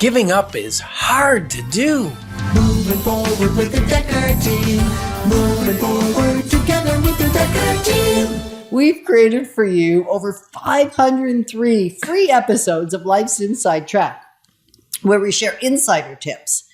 Giving up is hard to do. Moving forward with the Decker team. Moving forward together with the Decker team. We've created for you over 503 free episodes of Life's Inside Track, where we share insider tips,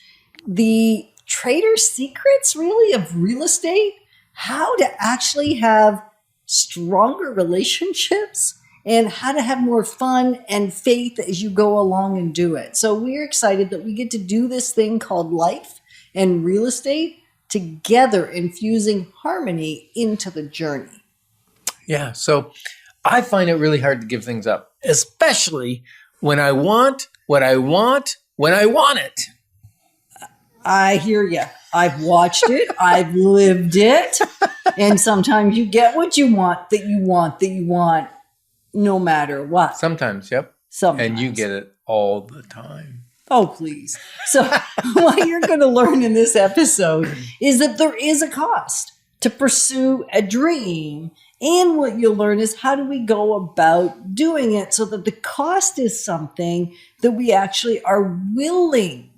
the trader secrets, really, of real estate, how to actually have stronger relationships, and how to have more fun and faith as you go along and do it. So we're excited that we get to do this thing called life and real estate together, infusing harmony into the journey. Yeah, so I find it really hard to give things up, especially when I want what I want when I want it. I hear you. I've watched it. I've lived it. And sometimes you get what you want, that you want, no matter what. Sometimes, yep. Sometimes. And you get it all the time. Oh, please. So what you're going to learn in this episode is that there is a cost to pursue a dream. And what you'll learn is how do we go about doing it so that the cost is something that we actually are willing,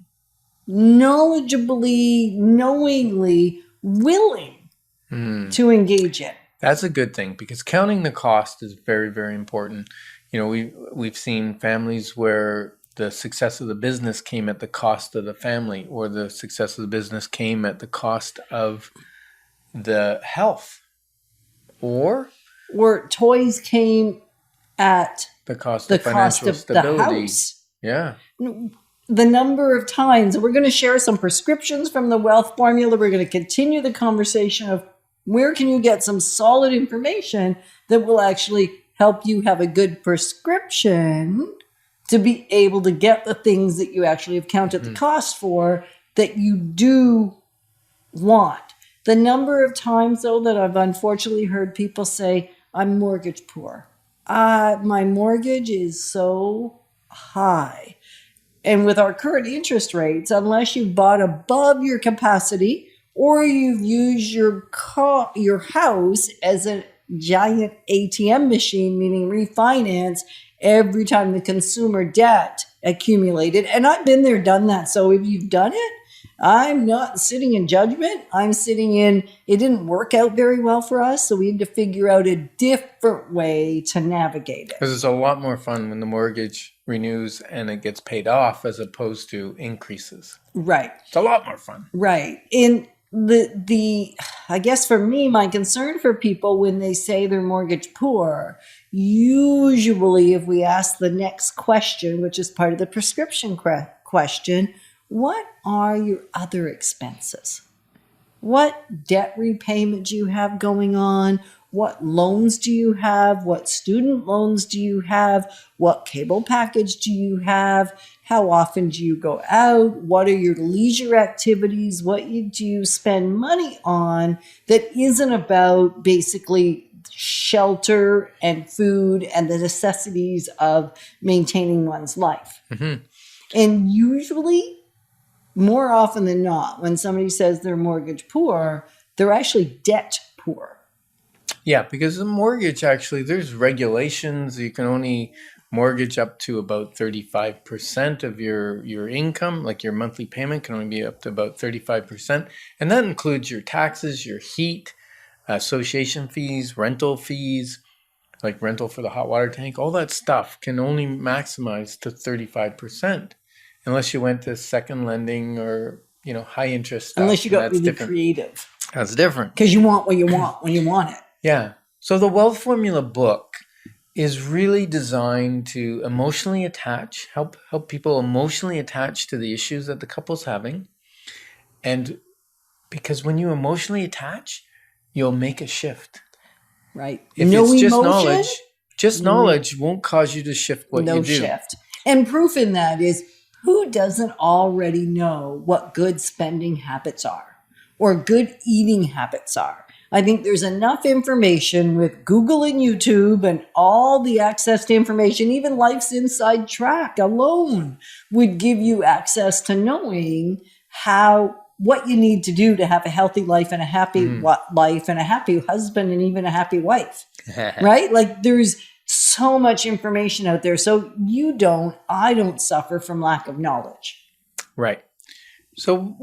knowledgeably, knowingly willing to engage in. That's a good thing, because counting the cost is very, very important. You know, we've seen families where the success of the business came at the cost of the family, or the success of the business came at the cost of the health, or toys came at the cost the of financial cost of stability. the house. Yeah. The number of times, we're going to share some prescriptions from the wealth formula. We're going to continue the conversation of where can you get some solid information that will actually help you have a good prescription to be able to get the things that you actually have counted the cost for that you do want. The number of times, though, that I've unfortunately heard people say, I'm mortgage poor. My mortgage is so high. And with our current interest rates, unless you've bought above your capacity or you've used your house as a giant ATM machine, meaning refinance, every time the consumer debt accumulated. And I've been there, done that. So if you've done it, I'm not sitting in judgment. I'm sitting in, it didn't work out very well for us. So we had to figure out a different way to navigate it. Because it's a lot more fun when the mortgage renews and it gets paid off as opposed to increases. Right. It's a lot more fun. Right. And I guess for me, my concern for people when they say they're mortgage poor, usually if we ask the next question, which is part of the prescription question, what are your other expenses? What debt repayment do you have going on? What loans do you have? What student loans do you have? What cable package do you have? How often do you go out? What are your leisure activities? What do you spend money on that isn't about basically shelter and food and the necessities of maintaining one's life? Mm-hmm. And usually, more often than not, when somebody says they're mortgage poor, they're actually debt poor. Yeah, because the mortgage, actually, there's regulations. You can only mortgage up to about 35% of your income, like your monthly payment can only be up to about 35%. And that includes your taxes, your heat, association fees, rental fees, like rental for the hot water tank. All that stuff can only maximize to 35%. Unless you went to second lending or, high interest stuff. Unless you got really creative. That's different. Because you want what you want when you want it. Yeah. So the Wealth Formula book is really designed to emotionally attach, help people emotionally attach to the issues that the couple's having. And because when you emotionally attach, you'll make a shift. Right. If no it's just emotion, knowledge won't cause you to shift what you do. No shift. And proof in that is, who doesn't already know what good spending habits are or good eating habits are? I think there's enough information with Google and YouTube and all the access to information. Even Life's Inside Track alone would give you access to knowing what you need to do to have a healthy life and a happy life and a happy husband and even a happy wife, right? Like there's so much information out there. So I don't suffer from lack of knowledge. Right. So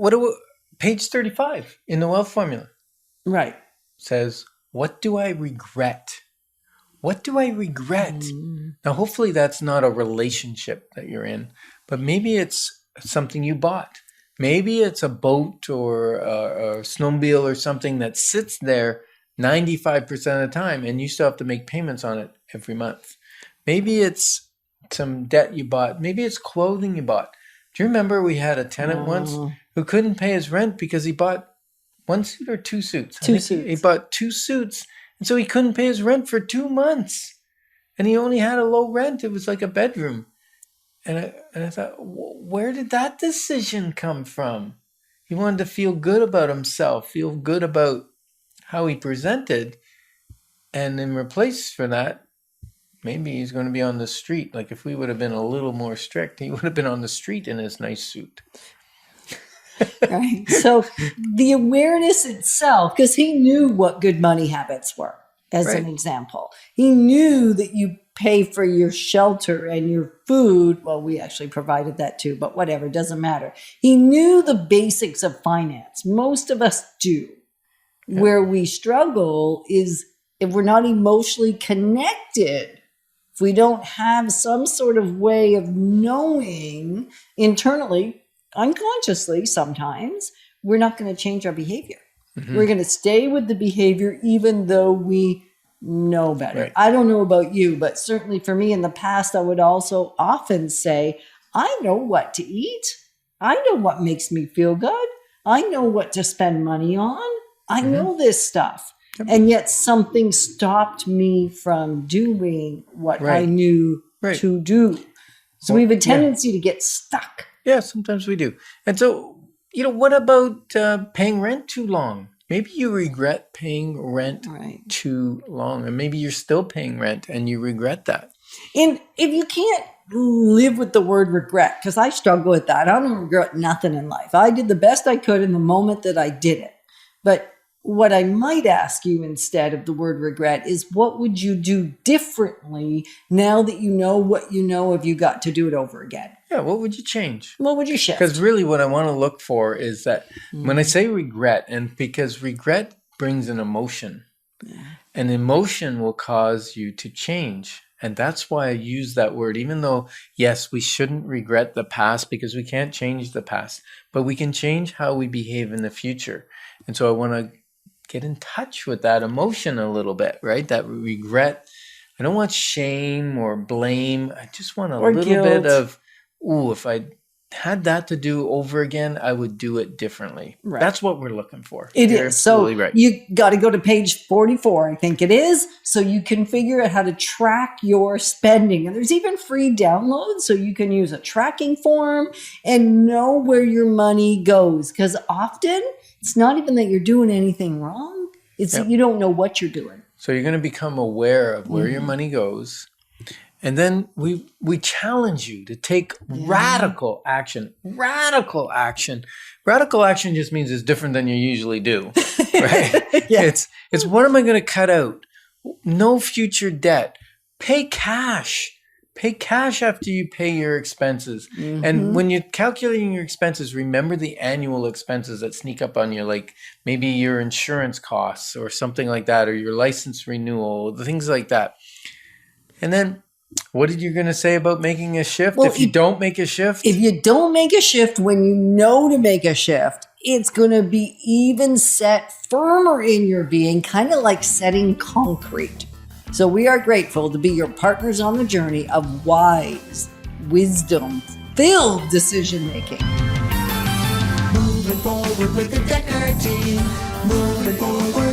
page 35 in the wealth formula Right. says, what do I regret? What do I regret? Now, hopefully that's not a relationship that you're in, but maybe it's something you bought. Maybe it's a boat or a snowmobile or something that sits there 95% of the time and you still have to make payments on it every month. Maybe it's some debt you bought. Maybe it's clothing you bought. Do you remember we had a tenant once who couldn't pay his rent because he bought one suit or two suits? Two suits. He bought two suits, and so he couldn't pay his rent for 2 months. And he only had a low rent. It was like a bedroom. And I thought, where did that decision come from? He wanted to feel good about himself, feel good about how he presented. And in replace for that, maybe he's going to be on the street. Like if we would have been a little more strict, he would have been on the street in his nice suit. Right. So the awareness itself, because he knew what good money habits were, as an example. He knew that you pay for your shelter and your food. Well, we actually provided that too, but whatever, doesn't matter. He knew the basics of finance. Most of us do. Yeah. Where we struggle is if we're not emotionally connected, if we don't have some sort of way of knowing internally, unconsciously sometimes, we're not going to change our behavior. Mm-hmm. We're going to stay with the behavior even though we know better. Right. I don't know about you, but certainly for me in the past, I would also often say, I know what to eat. I know what makes me feel good. I know what to spend money on. I know this stuff. Yep. And yet something stopped me from doing what I knew to do. So we have a tendency to get stuck. Yeah, sometimes we do. And so, what about paying rent too long? Maybe you regret paying rent too long, and maybe you're still paying rent and you regret that. And if you can't live with the word regret, because I struggle with that. I don't regret nothing in life. I did the best I could in the moment that I did it. But what I might ask you instead of the word regret is, what would you do differently now that you know what you know if you got to do it over again? Yeah, what would you change? What would you shift? Because really what I want to look for is that when I say regret, and because regret brings an emotion, and emotion will cause you to change. And that's why I use that word, even though, yes, we shouldn't regret the past because we can't change the past, but we can change how we behave in the future. And so I want to get in touch with that emotion a little bit, right? That regret. I don't want shame or blame. I just want a little bit of, if I had that to do over again, I would do it differently. Right. That's what we're looking for. It is. So you got to go to page 44, I think it is, so you can figure out how to track your spending. And there's even free downloads, so you can use a tracking form and know where your money goes. Because often it's not even that you're doing anything wrong. It's that you don't know what you're doing. So you're going to become aware of where your money goes. And then we challenge you to take radical action. Radical action. Radical action just means it's different than you usually do, right? It's what am I going to cut out? No future debt. Pay cash. Pay cash after you pay your expenses. And when you're calculating your expenses, remember the annual expenses that sneak up on you, like maybe your insurance costs or something like that, or your license renewal, things like that. And then what did you going to say about making a shift? Well, if you don't make a shift? If you don't make a shift when you know to make a shift, it's going to be even set firmer in your being, kind of like setting concrete. So we are grateful to be your partners on the journey of wise, wisdom-filled decision-making. Moving forward with the Decker team. Moving forward.